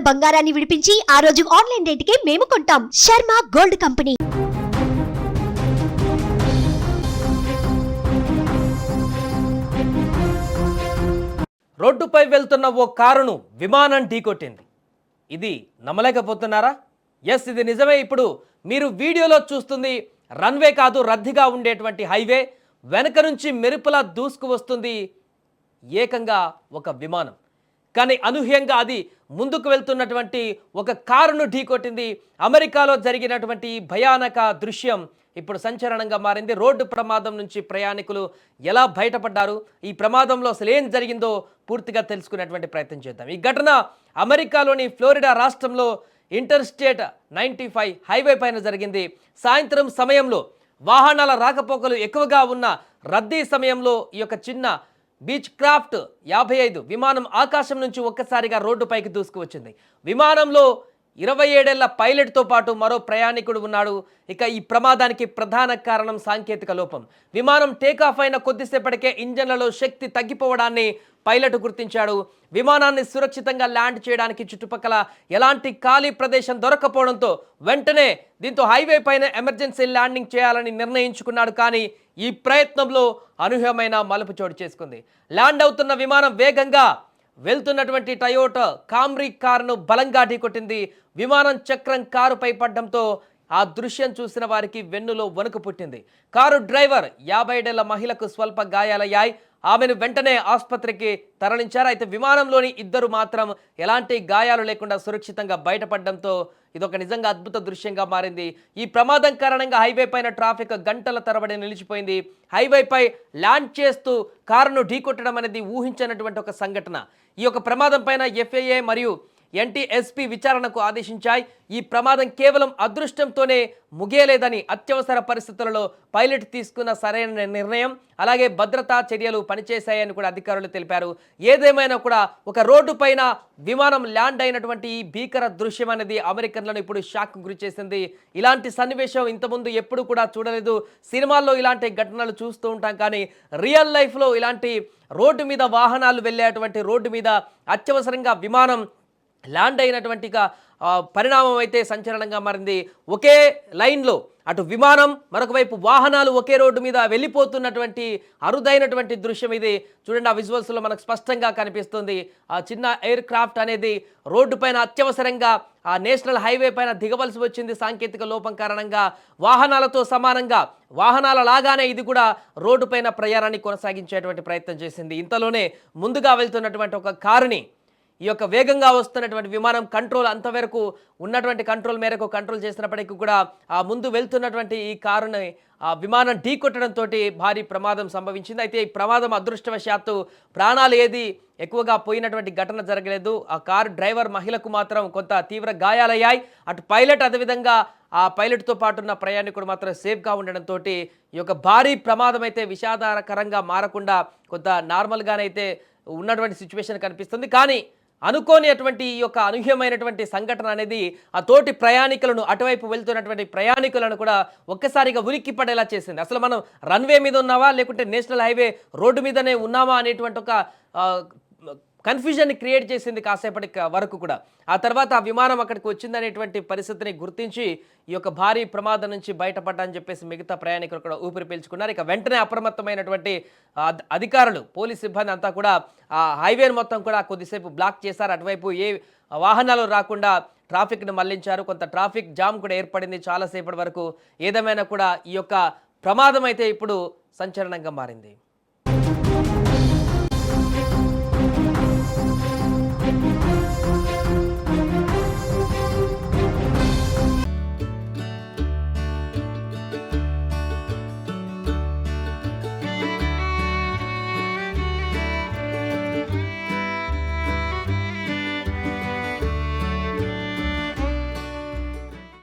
బంగారాన్ని విడిపించి ఆ రోజు ఆన్లైన్ రేటుకే మేము కొంటాం. Sharma gold company. రోడ్డుపై వెళ్తున్న ఓ కారును విమానం ఢీకొట్టింది. ఇది నమ్మలేకపోతున్నారా? ఎస్, ఇది నిజమే. ఇప్పుడు మీరు వీడియోలో చూస్తుంది రన్వే కాదు, రద్దీగా ఉండేటువంటి హైవే. వెనక నుంచి మెరుపులా దూసుకు వస్తుంది ఏకంగా ఒక విమానం. కానీ అనూహ్యంగా అది ముందుకు వెళ్తున్నటువంటి ఒక కారును ఢీకొట్టింది. అమెరికాలో జరిగినటువంటి భయానక దృశ్యం ఇప్పుడు సంచలనంగా మారింది. రోడ్డు ప్రమాదం నుంచి ప్రయాణికులు ఎలా బయటపడ్డారు, ఈ ప్రమాదంలో అసలు ఏం జరిగిందో పూర్తిగా తెలుసుకునేటువంటి ప్రయత్నం చేద్దాం. ఈ ఘటన అమెరికాలోని ఫ్లోరిడా రాష్ట్రంలో ఇంటర్స్టేట్ 95 హైవే పైన జరిగింది. సాయంత్రం సమయంలో వాహనాల రాకపోకలు ఎక్కువగా ఉన్న రద్దీ సమయంలో ఈ యొక్క చిన్న బీచ్ క్రాఫ్ట్ 55 విమానం ఆకాశం నుంచి ఒక్కసారిగా రోడ్డుపైకి దూసుకువచ్చింది. విమానంలో 27 ఏళ్ల పైలట్తో పాటు మరో ప్రయాణికుడు ఉన్నాడు. ఇక ఈ ప్రమాదానికి ప్రధాన కారణం సాంకేతిక లోపం. విమానం టేకాఫ్ అయిన కొద్దిసేపటికే ఇంజన్లలో శక్తి తగ్గిపోవడాన్ని పైలట్ గుర్తించాడు. విమానాన్ని సురక్షితంగా ల్యాండ్ చేయడానికి చుట్టుపక్కల ఎలాంటి ఖాళీ ప్రదేశం దొరకపోవడంతో వెంటనే దీంతో హైవే పైన ఎమర్జెన్సీ ల్యాండింగ్ చేయాలని నిర్ణయించుకున్నాడు. కానీ ఈ ప్రయత్నంలో అనూహ్యమైన మలుపు చోటు చేసుకుంది. ల్యాండ్ అవుతున్న విమానం వేగంగా వెళ్తున్నటువంటి టయోటా కామ్రీ కారును బలంగా ఢీకొట్టింది. విమానం చక్రం కారుపై పడడంతో ఆ దృశ్యం చూసిన వారికి వెన్నులో వణుకు పుట్టింది. కారు డ్రైవర్ 57 ఏళ్ల మహిళకు స్వల్ప గాయాలయ్యాయి. ఆమెను వెంటనే ఆసుపత్రికి తరలించారు. అయితే విమానంలోని ఇద్దరు మాత్రం ఎలాంటి గాయాలు లేకుండా సురక్షితంగా బయటపడడంతో ఇదొక నిజంగా అద్భుత దృశ్యంగా మారింది. ఈ ప్రమాదం కారణంగా హైవే పైన ట్రాఫిక్ గంటల తరబడి నిలిచిపోయింది. హైవేపై ల్యాండ్ చేస్తూ కారును ఢీకొట్టడం అనేది ఊహించినటువంటి ఒక సంఘటన. ఈ యొక్క ప్రమాదం పైన FAA మరియు NTSB విచారణకు ఆదేశించాయి. ఈ ప్రమాదం కేవలం అదృష్టంతోనే ముగియలేదని, అత్యవసర పరిస్థితులలో పైలట్ తీసుకున్న సరైన నిర్ణయం, అలాగే భద్రతా చర్యలు పనిచేశాయని కూడా అధికారులు తెలిపారు. ఏదేమైనా కూడా ఒక రోడ్డు పైన విమానం ల్యాండ్ అయినటువంటి ఈ భీకర దృశ్యం అనేది అమెరికన్లను ఇప్పుడు షాక్ గురి చేసింది. ఇలాంటి సన్నివేశం ఇంతకుముందు ఎప్పుడు కూడా చూడలేదు. సినిమాల్లో ఇలాంటి ఘటనలు చూస్తూ ఉంటాం, కానీ రియల్ లైఫ్లో ఇలాంటి రోడ్డు మీద వాహనాలు వెళ్ళేటువంటి రోడ్డు మీద అత్యవసరంగా విమానం ల్యాండ్ అయినటువంటి పరిణామం అయితే సంచలనంగా మారింది. ఒకే లైన్లో అటు విమానం, మరొక వైపు వాహనాలు ఒకే రోడ్డు మీద వెళ్ళిపోతున్నటువంటి అరుదైనటువంటి దృశ్యం ఇది. చూడండి, ఆ విజువల్స్లో మనకు స్పష్టంగా కనిపిస్తుంది. ఆ చిన్న ఎయిర్ క్రాఫ్ట్ అనేది రోడ్డు పైన అత్యవసరంగా ఆ నేషనల్ హైవే పైన దిగవలసి వచ్చింది. సాంకేతిక లోపం కారణంగా వాహనాలతో సమానంగా, వాహనాల లాగానే ఇది కూడా రోడ్డు పైన ప్రయాణాన్ని కొనసాగించేటువంటి ప్రయత్నం చేసింది. ఇంతలోనే ముందుగా వెళ్తున్నటువంటి ఒక కారుని ఈ యొక్క వేగంగా వస్తున్నటువంటి విమానం కంట్రోల్ అంతవరకు ఉన్నటువంటి కంట్రోల్ మేరకు కంట్రోల్ చేసినప్పటికీ కూడా ఆ ముందు వెళ్తున్నటువంటి ఈ కారుని ఆ విమానం ఢీకొట్టడంతో భారీ ప్రమాదం సంభవించింది. అయితే ఈ ప్రమాదం అదృష్టవశాత్తు ప్రాణాలు ఏది ఎక్కువగా పోయినటువంటి ఘటన జరగలేదు. ఆ కారు డ్రైవర్ మహిళకు మాత్రం కొంత తీవ్ర గాయాలయ్యాయి. అటు పైలట్, అదేవిధంగా ఆ పైలట్తో పాటు ఉన్న ప్రయాణికుడు మాత్రం సేఫ్గా ఉండడంతో ఈ యొక్క భారీ ప్రమాదం అయితే విషాదకరంగా మారకుండా కొంత నార్మల్గానైతే ఉన్నటువంటి సిచ్యువేషన్ కనిపిస్తుంది. కానీ అనుకోని అటువంటి ఈ యొక్క అనూహ్యమైనటువంటి సంఘటన అనేది ఆ తోటి ప్రయాణికులను, అటువైపు వెళ్తున్నటువంటి ప్రయాణికులను కూడా ఒక్కసారిగా ఉలిక్కి పడేలా చేసింది. అసలు మనం రన్వే మీద ఉన్నావా, లేకుంటే నేషనల్ హైవే రోడ్డు మీదనే ఉన్నామా అనేటువంటి ఒక కన్ఫ్యూజన్ని క్రియేట్ చేసింది కాసేపటి వరకు కూడా. ఆ తర్వాత ఆ విమానం అక్కడికి వచ్చిందనేటువంటి పరిస్థితిని గుర్తించి ఈ యొక్క భారీ ప్రమాదం నుంచి బయటపడ్డాని చెప్పేసి మిగతా ప్రయాణికులు కూడా ఊపిరి పీల్చుకున్నారు. ఇక వెంటనే అప్రమత్తమైనటువంటి అధికారులు, పోలీస్ సిబ్బంది అంతా కూడా ఆ హైవేను మొత్తం కూడా కొద్దిసేపు బ్లాక్ చేశారు. అటువైపు ఏ వాహనాలు రాకుండా ట్రాఫిక్ను మళ్లించారు. కొంత ట్రాఫిక్ జామ్ కూడా ఏర్పడింది చాలాసేపటి వరకు. ఏదేమైనా కూడా ఈ యొక్క ప్రమాదం అయితే ఇప్పుడు సంచలనంగా మారింది.